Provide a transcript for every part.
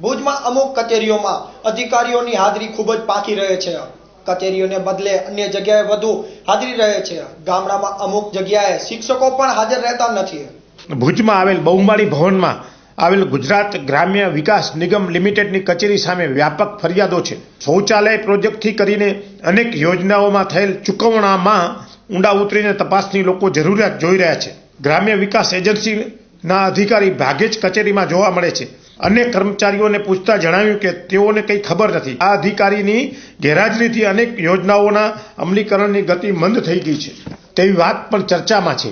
ભુજમાં અમુક કચેરીઓમાં અધિકારીઓની હાજરી ખૂબ જ પાકી રહે છે। કચેરીઓને બદલે અન્ય જગ્યાએ વધુ હાજરી રહે છે। ગામડામાં અમુક જગ્યાએ શિક્ષકો પણ હાજર રહેતા નથી। ભુજમાં આવેલ બહુમાળી ભવનમાં આવેલ ગુજરાત ગ્રામ્ય વિકાસ નિગમ લિમિટેડની કચેરી સામે વ્યાપક ફરિયાદો છે। શૌચાલય પ્રોજેક્ટથી કરીને અનેક યોજનાઓમાં થયેલ ચૂકવણામાં ઊંડા ઉતરીને તપાસની લોકો જરૂરિયાત જોઈ રહ્યા છે। ગ્રામ્ય વિકાસ એજન્સીના અધિકારી ભાગે જ કચેરીમાં જોવા મળે છે। અનેક કર્મચારીઓને પૂછતા જણાવ્યું કે તેઓને કંઈ ખબર નથી। આ અધિકારીની ગેરહાજરીથી અનેક યોજનાઓના અમલીકરણની ગતિ મંદ થઈ ગઈ છે તેવી વાત પણ ચર્ચામાં છે।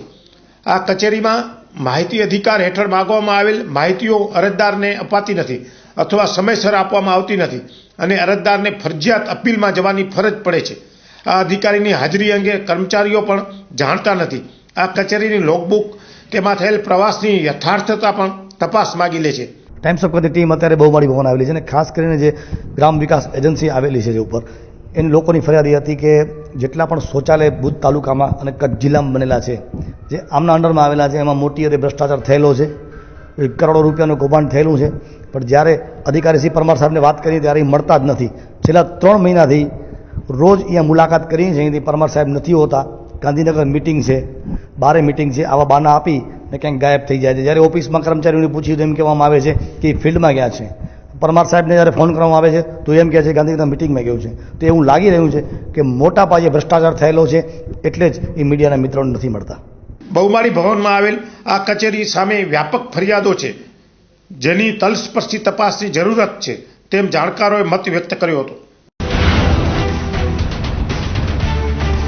આ કચેરીમાં માહિતી અધિકાર હેઠળ માગવામાં આવેલ માહિતીઓ અરજદારને અપાતી નથી અથવા સમયસર આપવામાં આવતી નથી અને અરજદારને ફરજિયાત અપીલમાં જવાની ફરજ પડે છે। આ અધિકારીની હાજરી અંગે કર્મચારીઓ પણ જાણતા નથી। આ કચેરીની લોકબુક તેમાં થયેલ પ્રવાસની યથાર્થતા પણ તપાસ માગી લે છે। ટાઈમ્સ ઓફ કચ્છની ટીમ અત્યારે બહુમાળી ભવન આવેલી છે અને ખાસ કરીને જે ગ્રામ વિકાસ એજન્સી આવેલી છે જે ઉપર એની લોકોની ફરિયાદ એ હતી કે જેટલા પણ શૌચાલય ભુજ તાલુકામાં અને કચ્છ જિલ્લામાં બનેલા છે જે આમના અંડરમાં આવેલા છે એમાં મોટી રીતે ભ્રષ્ટાચાર થયેલો છે। કરોડો રૂપિયાનું કૌભાંડ થયેલું છે પણ જ્યારે અધિકારી શ્રી પરમાર સાહેબને વાત કરી ત્યારે એ મળતા જ નથી। છેલ્લા 3 મહિનાથી રોજ અહીંયા મુલાકાત કરી છે અહીંથી પરમાર સાહેબ નથી હોતા। ગાંધીનગર મિટિંગ છે, બારે મિટિંગ છે, આવા બાના આપી ને ક્યાંક ગાયબ થઈ જાય છે। જ્યારે ઓફિસમાં કર્મચારીઓને પૂછ્યું તો એમ કહેવામાં આવે છે કે એ ફિલ્ડમાં ગયા છે। પરમાર સાહેબને જ્યારે ફોન કરવામાં આવે છે તો એમ કહે છે ગાંધીનગર મિટિંગમાં ગયું છે। તો એવું લાગી રહ્યું છે કે મોટા પાયે ભ્રષ્ટાચાર થયેલો છે એટલે જ એ મીડિયાના મિત્રોને નથી મળતા। બહુમાળી ભવનમાં આવેલ આ કચેરી સામે વ્યાપક ફરિયાદો છે જેની તલસ્પર્શી તપાસની જરૂરત છે તેમ જાણકારોએ મત વ્યક્ત કર્યો હતો।